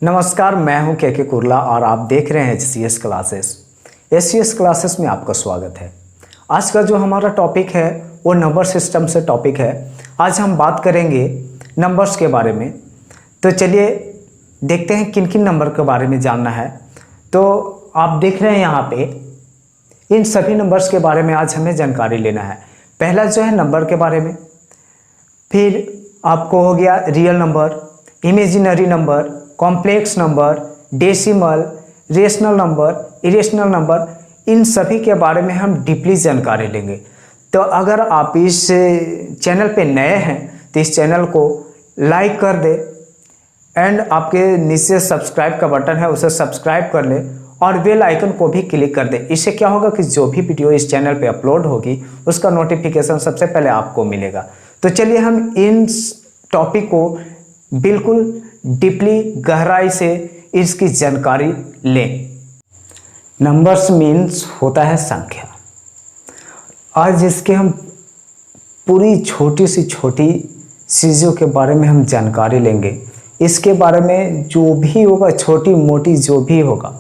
नमस्कार, मैं हूं के कुर्ला और आप देख रहे हैं एचसीएस क्लासेस। एचसीएस क्लासेस में आपका स्वागत है। आज का जो हमारा टॉपिक है वो नंबर सिस्टम से टॉपिक है। आज हम बात करेंगे नंबर्स के बारे में। तो चलिए देखते हैं किन किन नंबर के बारे में जानना है। तो आप देख रहे हैं यहाँ पे इन सभी नंबर्स के बारे में आज हमें जानकारी लेना है। पहला जो है नंबर के बारे में, फिर आपको हो गया real number, imaginary number, complex number, decimal, rational number, irrational number, इन सभी के बारे में हम डीपली जानकारी लेंगे। तो अगर आप इस चैनल पे नए हैं तो इस चैनल को लाइक कर दे एंड आपके नीचे सब्सक्राइब का बटन है उसे सब्सक्राइब कर ले और बेल आइकन को भी क्लिक कर दे। इससे क्या होगा कि जो भी वीडियो इस चैनल पे अपलोड होगी उसका नोटिफिकेशन सबसे पहले आपको मिलेगा। तो चलिए हम इन टॉपिक को बिल्कुल डीपली गहराई से इसकी जानकारी लें। नंबर्स मीन्स होता है संख्या। आज इसके हम पूरी छोटी सी छोटी चीज़ों के बारे में हम जानकारी लेंगे। इसके बारे में जो भी होगा, छोटी मोटी जो भी होगा,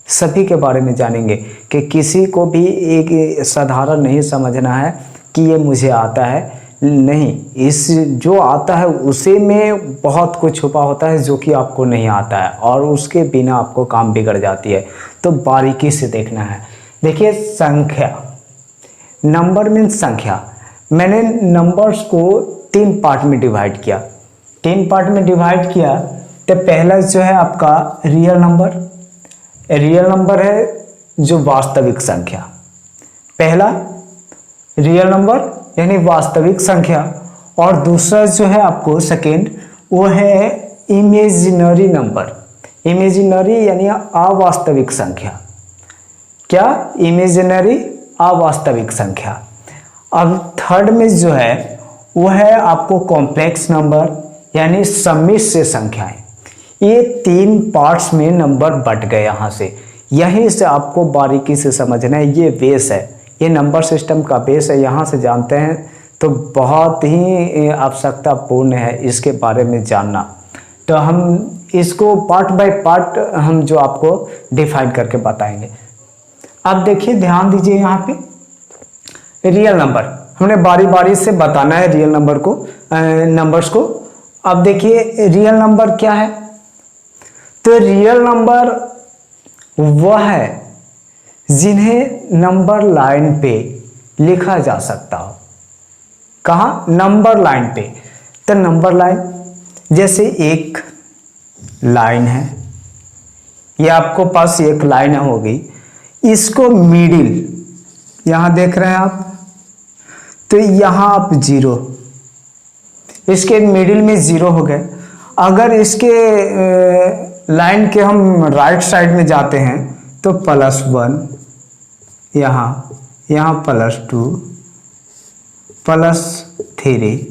सभी के बारे में जानेंगे कि किसी को भी एक साधारण नहीं समझना है कि ये मुझे आता है। नहीं, इस जो आता है उसी में बहुत कुछ छुपा होता है जो कि आपको नहीं आता है और उसके बिना आपको काम बिगड़ जाती है। तो बारीकी से देखना है। देखिए, संख्या, नंबर मीन्स संख्या। मैंने नंबर्स को 3 पार्ट में डिवाइड किया। 3 पार्ट में डिवाइड किया तो पहला जो है आपका रियल नंबर। रियल नंबर है जो वास्तविक संख्या। पहला रियल नंबर यानी वास्तविक संख्या, और दूसरा जो है आपको सेकेंड वो है इमेजिनरी नंबर। इमेजिनरी यानी अवास्तविक संख्या। क्या? इमेजिनरी अवास्तविक संख्या। अब थर्ड में जो है वो है आपको कॉम्प्लेक्स नंबर यानी सम्मिश्र संख्याएं। ये 3 पार्ट्स में नंबर बट गए। यहाँ से यहीं से आपको बारीकी से समझना है। ये बेस है, ये नंबर सिस्टम का बेस है। यहाँ से जानते हैं तो बहुत ही आवश्यकतापूर्ण है इसके बारे में जानना। तो हम इसको पार्ट बाय पार्ट हम जो आपको डिफाइन करके बताएंगे। अब देखिए, ध्यान दीजिए यहाँ पे रियल नंबर हमने बारी बारी से बताना है। रियल नंबर को नंबर्स को। अब देखिए रियल नंबर क्या है। तो रियल नंबर वह है जिन्हें नंबर लाइन पे लिखा जा सकता हो। कहाँ? नंबर लाइन पे। तो नंबर लाइन जैसे एक लाइन है, ये आपको पास एक लाइन होगी, इसको मिडिल यहां देख रहे हैं आप, तो यहां आप 0, इसके मिडिल में 0 हो गए। अगर इसके लाइन के हम राइट साइड में जाते हैं तो +1, यहाँ +2, +3।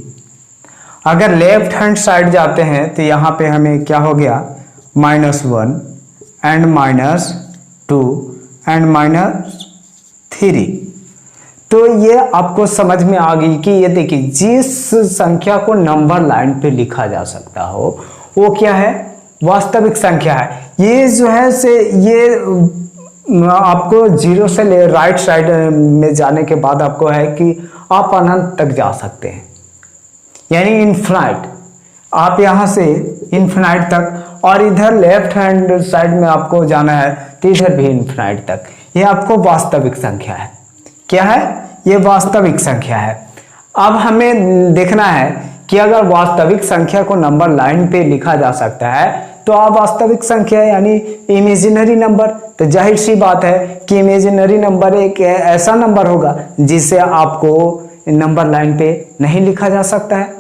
अगर लेफ्ट हैंड साइड जाते हैं तो यहाँ पे हमें क्या हो गया? -1 एंड -2 एंड -3। तो ये आपको समझ में आ गई कि ये देखिए, जिस संख्या को नंबर लाइन पे लिखा जा सकता हो वो क्या है? वास्तविक संख्या है। ये जो है से ये आपको 0 से ले राइट साइड में जाने के बाद आपको है कि आप अनंत तक जा सकते हैं, यानी इन्फिनाइट। आप यहाँ से इन्फिनाइट तक, और इधर लेफ्ट हैंड साइड में आपको जाना है तो इधर भी इन्फिनाइट तक। ये आपको वास्तविक संख्या है। क्या है? ये वास्तविक संख्या है। अब हमें देखना है कि अगर वास्तविक संख्या को नंबर लाइन पे लिखा जा सकता है तो अवास्तविक संख्या यानी इमेजिनरी नंबर, तो जाहिर सी बात है कि इमेजिनरी नंबर एक ऐसा नंबर होगा जिसे आपको नंबर लाइन पे नहीं लिखा जा सकता है।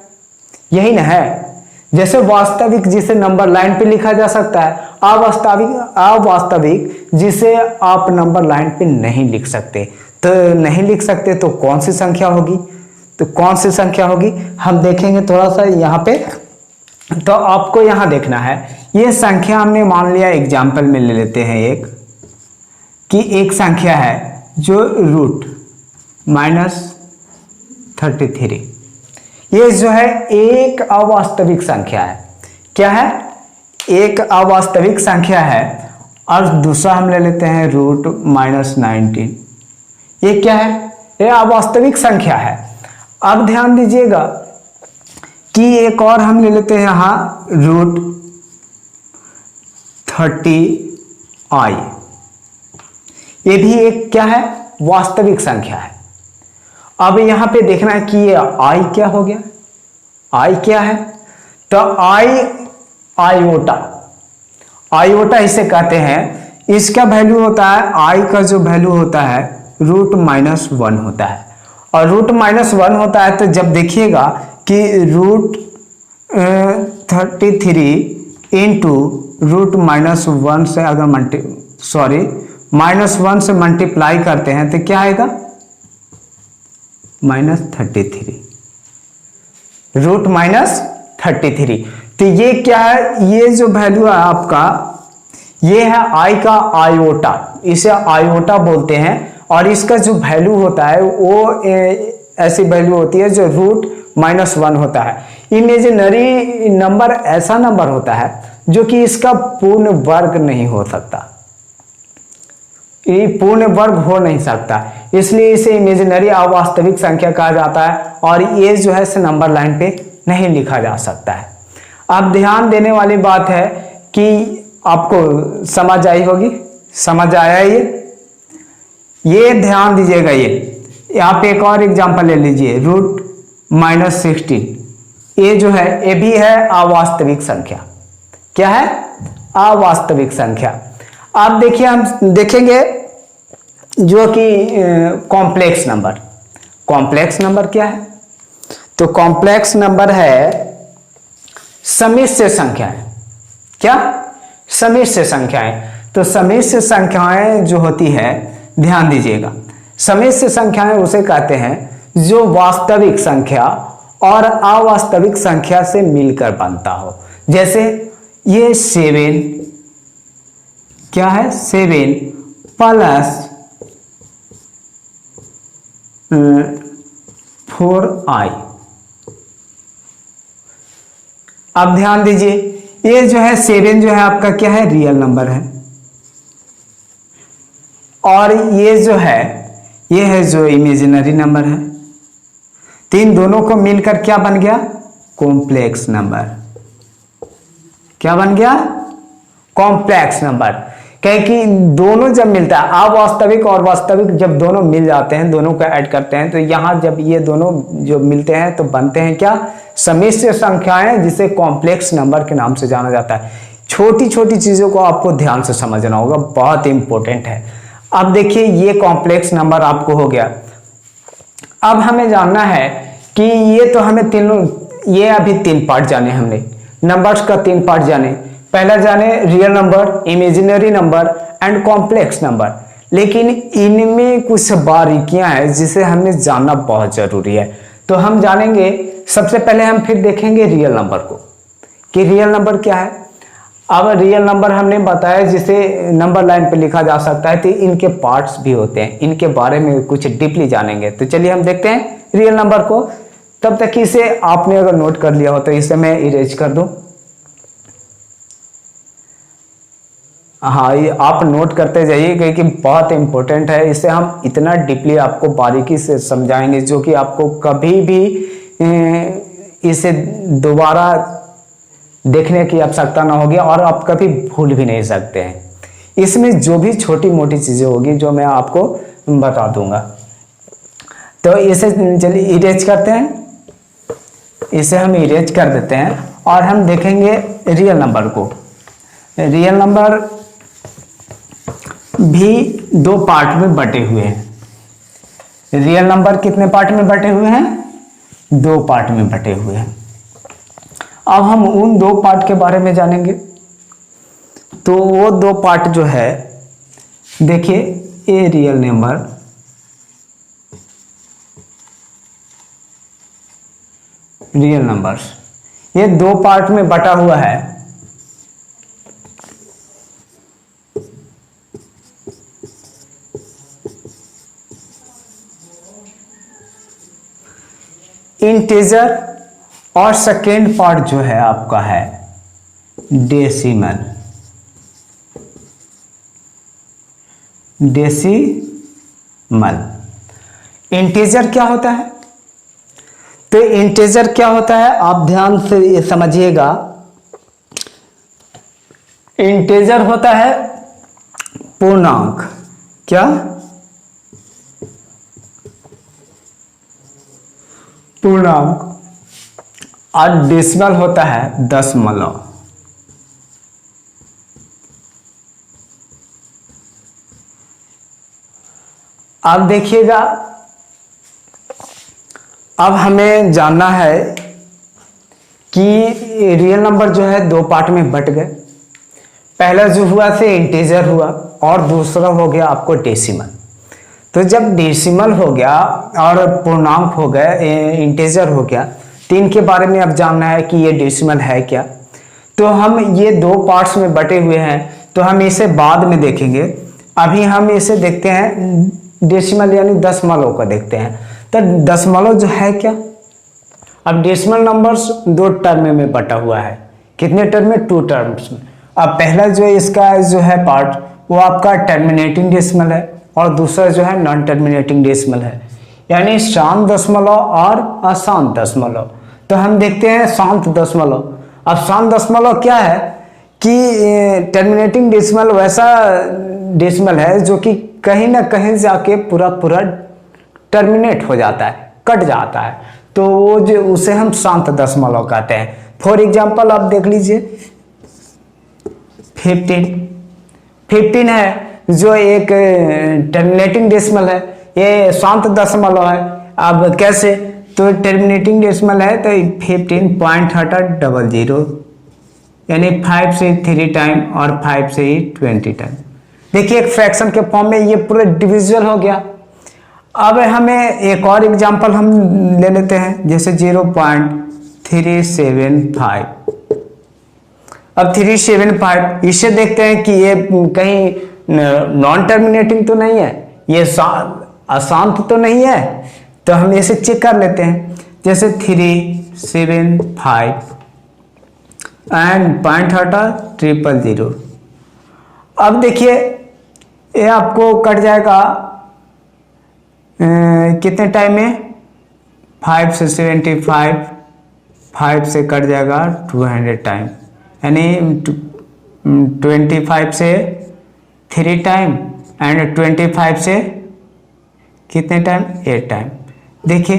यही ना है। जैसे वास्तविक जिसे नंबर लाइन पे लिखा जा सकता है, अवास्तविक जिसे आप नंबर लाइन पे नहीं लिख सकते। तो नहीं लिख सकते तो कौन सी संख्या होगी? तो कौन सी संख्या होगी हम देखेंगे थोड़ा सा यहाँ पे। तो आपको यहाँ देखना है, ये संख्या हमने मान लिया, एग्जाम्पल में ले लेते हैं एक, कि एक संख्या है जो √-33। ये जो है एक अवास्तविक संख्या है। क्या है? एक अवास्तविक संख्या है और दूसरा हम ले लेते हैं √-19। ये क्या है? ये अवास्तविक संख्या है। अब ध्यान दीजिएगा कि एक और हम ले लेते हैं यहाँ √30i। ये भी एक क्या है? वास्तविक संख्या है। अब यहाँ पे देखना है कि ये i क्या हो गया। i क्या है? तो आयोटा इसे कहते हैं। इसका वैल्यू होता है, i का जो वैल्यू होता है √-1 होता है। और √-1 होता है तो जब देखिएगा कि √33 इंटू √-1 से अगर -1 से मल्टीप्लाई करते हैं तो क्या आएगा? -33 √-33। तो ये क्या है? ये जो वैल्यू है आपका, ये है i का आयोटा, इसे आयोटा बोलते हैं। और इसका जो वैल्यू होता है वो ऐसी वैल्यू होती है जो √-1 होता है। इमेजिनरी नंबर ऐसा नंबर होता है जो कि इसका पूर्ण वर्ग नहीं हो सकता, ये पूर्ण वर्ग हो नहीं सकता, इसलिए इसे इमेजिनरी अवास्तविक संख्या कहा जाता है। और ये जो है इसे नंबर लाइन पे नहीं लिखा जा सकता है। अब ध्यान देने वाली बात है कि आपको समझ आई होगी, समझ आया ये ध्यान दीजिएगा। ये आप एक और एग्जांपल ले लीजिए, √-16। ये जो है ये भी है अवास्तविक संख्या। क्या है? अवास्तविक संख्या। आप देखिए, हम देखेंगे जो कि कॉम्प्लेक्स नंबर। कॉम्प्लेक्स नंबर क्या है? तो कॉम्प्लेक्स नंबर है सम्मिश्र संख्याएं। क्या? सम्मिश्र संख्याएं। तो सम्मिश्र संख्याएं जो होती है, ध्यान दीजिएगा, सम्मिश्र संख्याएं उसे कहते हैं जो वास्तविक संख्या और अवास्तविक संख्या से मिलकर बनता हो। जैसे ये 7 क्या है? 7 प्लस 4i। अब ध्यान दीजिए, ये जो है 7 जो है आपका क्या है? रियल नंबर है। और ये जो है, ये है जो इमेजिनरी नंबर है। तो इन दोनों को मिलकर क्या बन गया? Complex number. क्या बन गया? Complex number. क्योंकि दोनों जब मिलता है, अवास्तविक और वास्तविक जब दोनों मिल जाते हैं, दोनों को ऐड करते हैं, तो यहां जब ये दोनों जो मिलते हैं तो बनते हैं क्या? सम्मिश्र संख्याएं, जिसे कॉम्प्लेक्स नंबर के नाम से जाना जाता है। छोटी छोटी चीजों को आपको ध्यान से समझना होगा, बहुत इंपॉर्टेंट है। अब देखिए, ये कॉम्प्लेक्स नंबर आपको हो गया। अब हमें जानना है कि ये तो हमें ये अभी 3 पार्ट जाने, हमने नंबर्स का 3 पार्ट जाने। पहला जाने real number, imaginary number and complex number. लेकिन इनमें कुछ बारीकियां हैं जिसे हमें जानना बहुत जरूरी है। तो हम जानेंगे, सबसे पहले हम फिर देखेंगे रियल नंबर को कि रियल नंबर क्या है। अब रियल नंबर हमने बताया जिसे नंबर लाइन पे लिखा जा सकता है, तो इनके पार्ट्स भी होते हैं, इनके बारे में कुछ डीपली जानेंगे। तो चलिए हम देखते हैं रियल नंबर को। तब तक इसे आपने अगर नोट कर लिया हो तो इसे मैं इरेज कर दूं। हाँ, ये आप नोट करते जाइए क्योंकि बहुत इंपॉर्टेंट है। इसे हम इतना डीपली आपको बारीकी से समझाएंगे जो कि आपको कभी भी इसे दोबारा देखने की आवश्यकता ना होगी और आप कभी भूल भी नहीं सकते हैं। इसमें जो भी छोटी मोटी चीजें होगी जो मैं आपको बता दूंगा। तो इसे चलिए इरेज करते हैं, इसे हम इरेज कर देते हैं और हम देखेंगे रियल नंबर को। रियल नंबर भी 2 पार्ट में बटे हुए हैं। रियल नंबर कितने पार्ट में बटे हुए हैं? 2 पार्ट में बटे हुए हैं। अब हम उन 2 पार्ट के बारे में जानेंगे। तो वो 2 पार्ट जो है, देखिए, a real number, real numbers, ये 2 पार्ट में बटा हुआ है। इंटीजर और सेकेंड पार्ट जो है आपका है डेसिमल। डेसिमल। इंटीजर क्या होता है? तो इंटीजर क्या होता है आप ध्यान से ये समझिएगा। इंटीजर होता है पूर्णांक। क्या? पूर्णांक। और डेसिमल होता है दशमलव। अब देखिएगा, अब हमें जानना है कि रियल नंबर जो है दो पार्ट में बट गए। पहला जो हुआ से इंटीजर हुआ और दूसरा हो गया आपको डेसिमल। तो जब डेसिमल हो गया और पूर्णांक हो गए, इंटीजर हो गया, तो इनके बारे में अब जानना है कि ये डेसिमल है क्या। तो हम ये दो पार्ट्स में बटे हुए हैं, तो हम इसे बाद में देखेंगे। अभी हम इसे देखते हैं डेसिमल यानी दशमलव को देखते हैं। तो दशमलव जो है क्या? अब डेसिमल नंबर्स दो टर्म में बटा हुआ है। कितने टर्म में? 2 टर्म्स में। अब पहला जो इसका जो है पार्ट वो आपका टर्मिनेटिंग डेसिमल है और दूसरा जो है नॉन टर्मिनेटिंग डेसिमल है, यानी शांत दशमलव और अशांत दशमलव। तो हम देखते हैं शांत दशमलव। अब शांत दशमलव क्या है कि टर्मिनेटिंग डेसिमल वैसा डेसिमल है जो कि कहीं ना कहीं जाके पूरा पूरा टर्मिनेट हो जाता है, कट जाता है, तो वो जो उसे हम शांत दशमलव कहते हैं। फॉर एग्जाम्पल आप देख लीजिए 15 है जो एक टर्मिनेटिंग डेसिमल है, ये शांत दशमलव है। अब कैसे? तो टर्मिनेटिंग डेसिमल है तो 15 पॉइंट हटा 00, यानी 5 से 3 टाइम और 5 से 20 टाइम। देखिए एक फ्रैक्शन के फॉर्म में ये पूरा डिविजिबल हो गया। अब हमें एक और एग्जांपल हम ले लेते हैं, जैसे 0.375। अब 375 इसे देखते हैं कि ये कहीं नॉन टर्मिनेटिंग तो नहीं है, ये अशांत तो नहीं है, तो हम इसे चेक कर लेते हैं। जैसे 375 एंड पॉइंट हटा 000। अब देखिए ये आपको कट जाएगा कितने टाइम में? 5 से 75, 5 से कट जाएगा 200 टाइम, यानी 25 से 3 टाइम एंड 25 से कितने टाइम? 8 टाइम। देखिए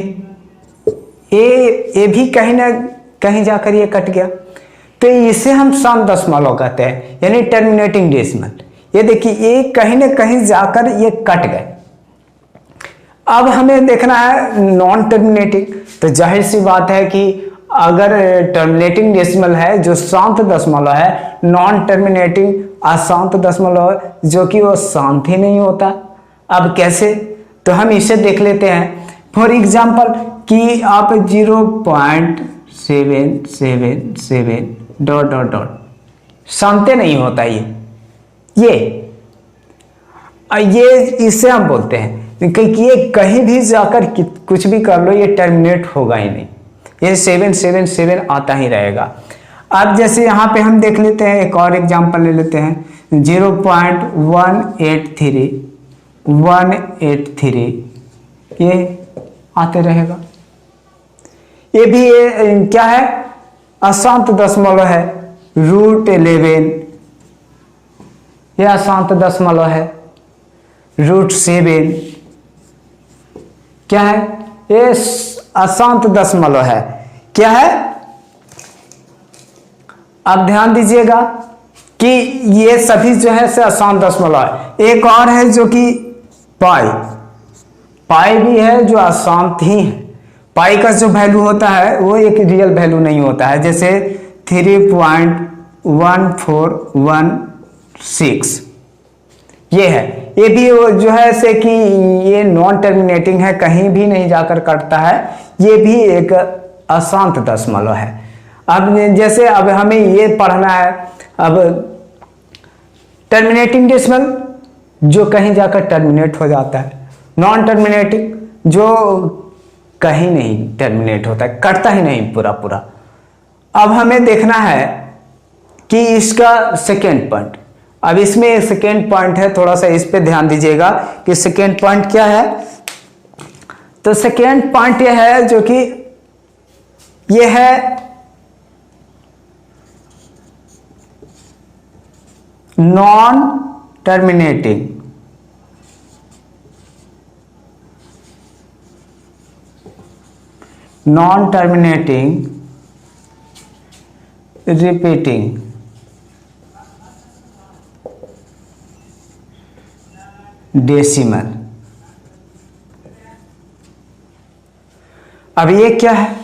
ये भी कहीं ना कहीं जाकर ये कट गया, तो इसे हम शांत दशमलव कहते हैं, यानी टर्मिनेटिंग डेसिमल। ये देखिए ये कहीं ना कहीं जाकर ये कट गए। अब हमें देखना है नॉन टर्मिनेटिंग। तो जाहिर सी बात है कि अगर टर्मिनेटिंग डेसिमल है जो शांत दशमलव है, नॉन टर्मिनेटिंग अशांत दशमलव है जो कि वो शांत ही नहीं होता। अब कैसे? तो हम इसे देख लेते हैं। फॉर एग्जाम्पल कि आप 0.777 ... शांत नहीं होता ये इससे हम बोलते हैं कि ये कहीं भी जाकर कुछ भी कर लो ये टर्मिनेट होगा ही नहीं, ये 777 आता ही रहेगा। अब जैसे यहाँ पे हम देख लेते हैं, एक और एग्जांपल ले लेते हैं 0.183 ये आते रहेगा। ये भी क्या है? अशांत दशमलव है। √11 ये अशांत दशमलव है। √7 क्या है? ये अशांत दशमलव है। क्या है? आप ध्यान दीजिएगा कि ये सभी जो है से अशांत दशमलव है। एक और है जो कि पाई भी है जो अशांत ही है। पाई का जो वैल्यू होता है वो एक रियल वैल्यू नहीं होता है, जैसे 3.1416 ये है। ये भी जो है से कि ये नॉन टर्मिनेटिंग है, कहीं भी नहीं जाकर कटता है, ये भी एक अशांत दशमलव है। अब जैसे अब हमें ये पढ़ना है, अब टर्मिनेटिंग डेसिमल जो कहीं जाकर टर्मिनेट हो जाता है, नॉन टर्मिनेटिंग जो कहीं नहीं टर्मिनेट होता है, कटता ही नहीं पूरा पूरा। अब हमें देखना है कि इसका सेकेंड पॉइंट, अब इसमें एक सेकेंड पॉइंट है, थोड़ा सा इस पे ध्यान दीजिएगा कि सेकेंड पॉइंट क्या है। तो सेकेंड पॉइंट यह है जो कि ये है non terminating, non terminating repeating decimal. अब ये क्या है,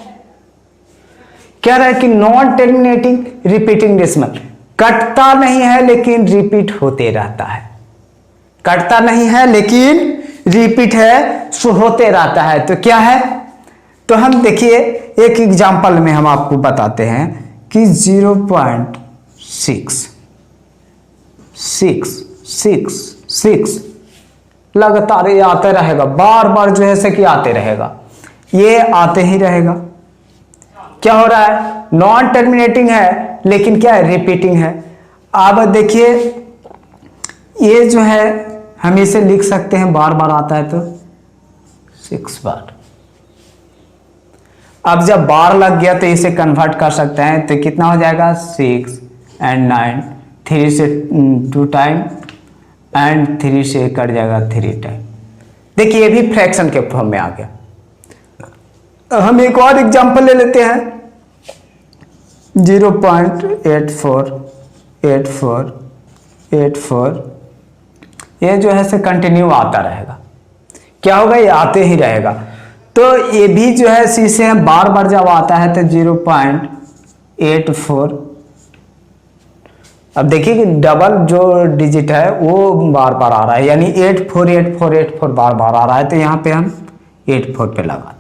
कह रहा है कि नॉन टर्मिनेटिंग रिपीटिंग डेसिमल, कटता नहीं है लेकिन रिपीट होते रहता है, कटता नहीं है लेकिन रिपीट है, सो होते रहता है। तो क्या है, तो हम देखिए एक एग्जांपल में हम आपको बताते हैं कि 0.66666 लगातार ये आते रहेगा, बार बार जो है से कि आते रहेगा, ये आते ही रहेगा। क्या हो रहा है, नॉन टर्मिनेटिंग है लेकिन क्या है, रिपीटिंग है। अब देखिए ये जो है हम इसे लिख सकते हैं, बार बार आता है तो 6 बार। अब जब बार लग गया तो इसे कन्वर्ट कर सकते हैं, तो कितना हो जाएगा 6 and 9, 3 से 2 टाइम एंड 3 से कट जाएगा 3 टाइम। देखिए ये भी फ्रैक्शन के फॉर्म में आ गया। हम एक और एग्जांपल ले लेते हैं, 0.848484, ये जो है से कंटिन्यू आता रहेगा। क्या होगा, ये आते ही रहेगा। तो ये भी जो है इसे हम बार बार जब आता है तो 0.84, अब देखिए कि डबल जो डिजिट है वो बार बार आ रहा है, यानी 848484 बार बार आ रहा है, तो यहाँ पे हम 84 पे लगा।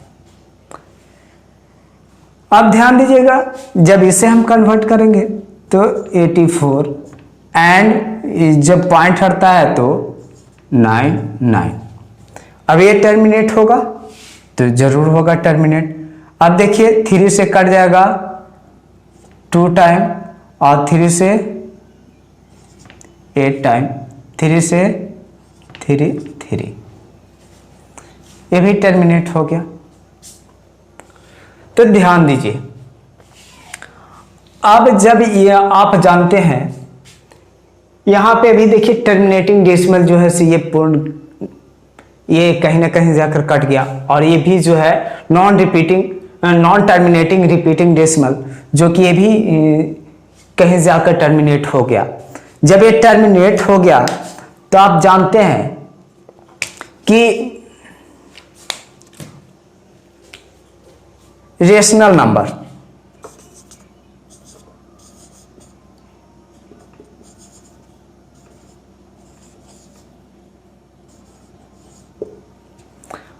अब ध्यान दीजिएगा जब इसे हम कन्वर्ट करेंगे तो 84 एंड जब पॉइंट हटता है तो 99। अब ये टर्मिनेट होगा तो जरूर होगा टर्मिनेट। अब देखिए 3 से कट जाएगा 2 टाइम और 3 से 8 टाइम, 3 से 3, ये भी टर्मिनेट हो गया। तो ध्यान दीजिए, अब जब ये आप जानते हैं यहां पे भी देखिए टर्मिनेटिंग डेसिमल जो है ये पूर्ण, ये कहीं ना कहीं जाकर कट गया, और ये भी जो है नॉन टर्मिनेटिंग रिपीटिंग डेसिमल जो कि ये भी कहीं जाकर टर्मिनेट हो गया। जब ये टर्मिनेट हो गया तो आप जानते हैं कि रेशनल नंबर,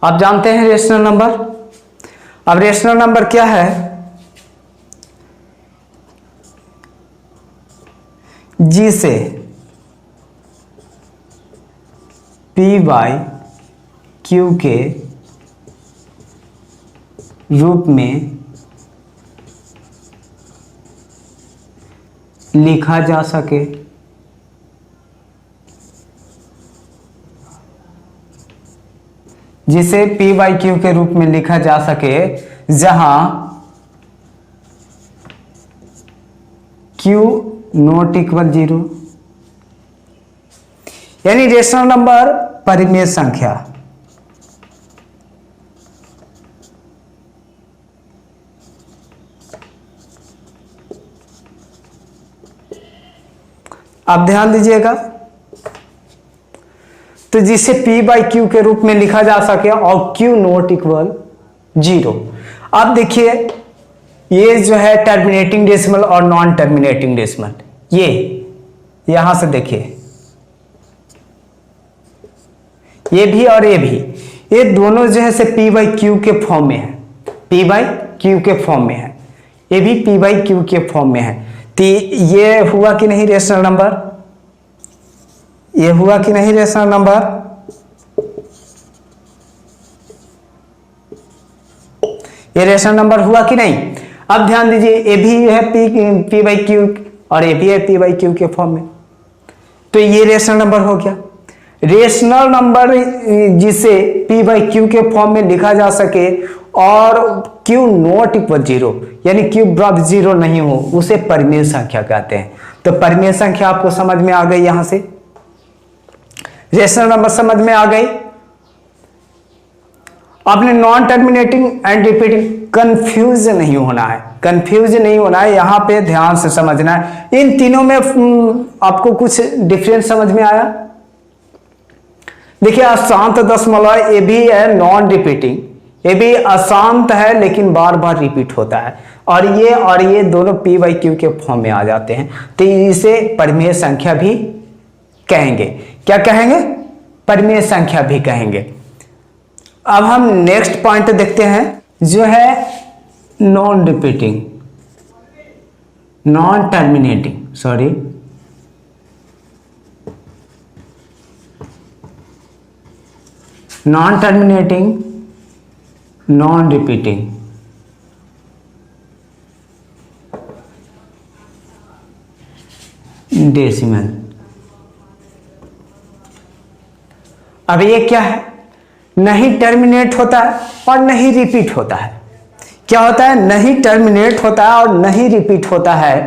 आप जानते हैं रेशनल नंबर। अब रेशनल नंबर क्या है, जिसे P/Q के रूप में लिखा जा सके, जिसे P/Q के रूप में लिखा जा सके जहां Q नॉट इक्वल 0, यानी रेशनल नंबर परिमेय संख्या। आप ध्यान दीजिएगा, तो जिसे P/Q के रूप में लिखा जा सके और Q नॉट इक्वल 0। अब देखिए ये जो है टर्मिनेटिंग डेसिमल और नॉन टर्मिनेटिंग डेसिमल, ये यहां से देखिए ये भी और ये भी, ये दोनों जो है से P/Q के फॉर्म में है, P/Q के फॉर्म में है, ये भी P/Q के फॉर्म में है। तो ये हुआ कि नहीं रेशनल नंबर, ये हुआ कि नहीं रेशनल नंबर, ये रेशनल नंबर हुआ कि नहीं। अब ध्यान दीजिए ये भी है P/Q और ये भी है पी बाई क्यू के फॉर्म में। तो ये रेशनल नंबर हो गया। रेशनल नंबर जिसे पी बाई क्यू के फॉर्म में लिखा जा सके और क्यू नॉट इक्वल जीरो, यानी क्यू बराबर जीरो नहीं हो, उसे परिमेय संख्या कहते हैं। तो परिमेय संख्या आपको समझ में आ गई, यहां से रेशनल नंबर समझ में आ गई। आपने non terminating and repeating, confuse नहीं होना है, कंफ्यूज नहीं होना है, यहां पे ध्यान से समझना है। इन तीनों में आपको कुछ डिफरेंस समझ में आया? देखिए अशांत दशमलव ये भी है नॉन रिपीटिंग, ये भी अशांत है लेकिन बार बार रिपीट होता है, और ये दोनों पी बाई क्यू के फॉर्म में आ जाते हैं। तो इसे परिमेय संख्या भी कहेंगे। क्या कहेंगे? परिमेय संख्या भी कहेंगे। अब हम नेक्स्ट पॉइंट देखते हैं, जो है non repeating, non terminating, sorry non terminating, non repeating. Decimal. अब ये क्या है? नहीं टर्मिनेट होता है और नहीं रिपीट होता है। क्या होता है? नहीं टर्मिनेट होता है और नहीं रिपीट होता है।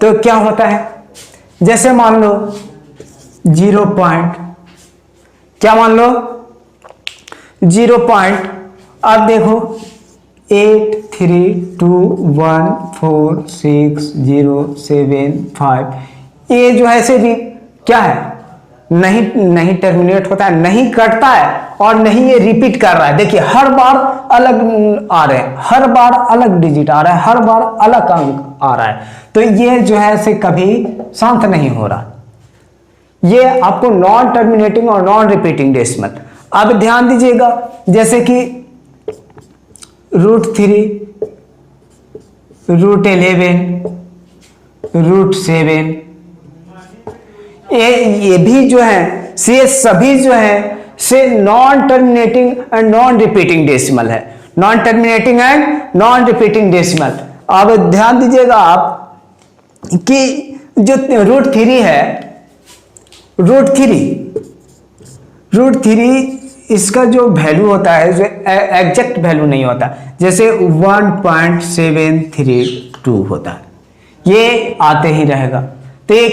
तो क्या होता है? जैसे मान लो 0 पॉइंट, क्या मान लो 0 पॉइंट, अब देखो 8 3 2 1 4 6 0 7 5, ये जो है से भी क्या है? नहीं टर्मिनेट होता है, नहीं कटता है और नहीं ये रिपीट कर रहा है। देखिए हर बार अलग आ रहे हैं, हर बार अलग डिजिट आ रहा है, हर बार अलग अंक आ रहा है। तो ये जो है से कभी शांत नहीं हो रहा। ये आपको नॉन टर्मिनेटिंग और नॉन रिपीटिंग डेसिमल। अब ध्यान दीजिएगा, जैसे कि √3, √11, √7, ये भी जो है से सभी जो है से non terminating and non repeating decimal है। Non terminating and non repeating decimal. अब ध्यान दीजिएगा आप कि जो √3 है, √3 इसका जो वैल्यू होता है, जो एग्जैक्ट वैल्यू नहीं होता, जैसे 1.732 होता है, ये आते ही रहेगा। तो ये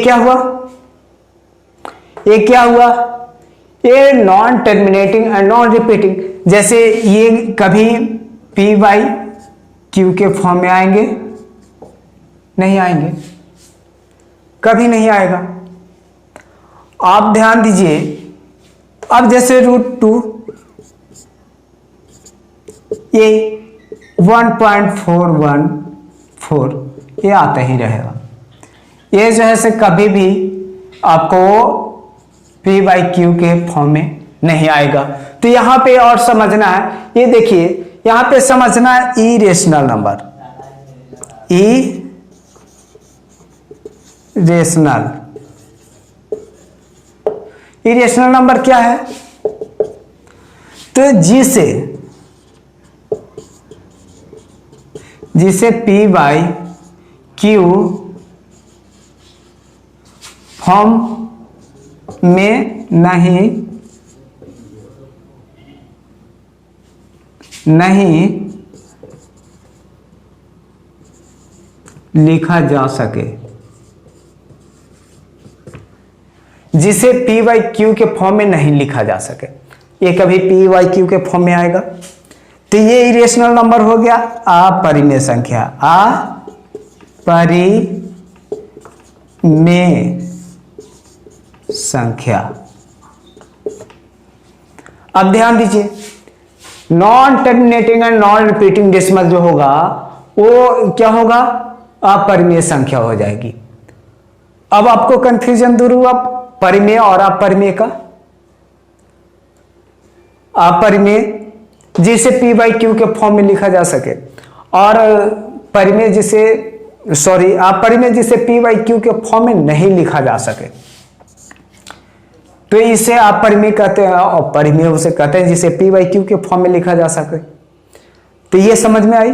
क्या हुआ? ये non terminating and non repeating. जैसे ये कभी पी बाई क्यू के फॉर्म में आएंगे? नहीं आएंगे, कभी नहीं आएगा। आप ध्यान दीजिए, अब जैसे √2, ये 1.414, ये आता ही रहेगा। ये जो है से कभी भी आपको पी बाई क्यू के फॉर्म में नहीं आएगा। तो यहां पे और समझना है, ये देखिए यहां पे समझना है इरेशनल नंबर, इरेशनल नंबर क्या है? तो जिसे पी बाई क्यू फॉर्म में नहीं लिखा जा सके, जिसे पी बाई क्यू के फॉर्म में नहीं लिखा जा सके, ये कभी पी बाई क्यू के फॉर्म में आएगा। तो ये इरेशनल नंबर हो गया अपरिमेय संख्या, अपरिमेय संख्या। अब ध्यान दीजिए, non terminating and non repeating decimal जो होगा वो क्या होगा? अपरिमेय संख्या हो जाएगी। अब आपको कंफ्यूजन दूर हुआ परिमेय और अपरिमेय का। अपरिमेय जिसे पी बाई क्यू के फॉर्म में लिखा जा सके, और परिमेय अपरिमेय जिसे पी बाई क्यू के फॉर्म में नहीं लिखा जा सके, तो इसे अपरिमेय कहते हैं, और परिमेय उसे कहते हैं जिसे पी बाई क्यू के फॉर्म में लिखा जा सके। तो ये समझ में आई।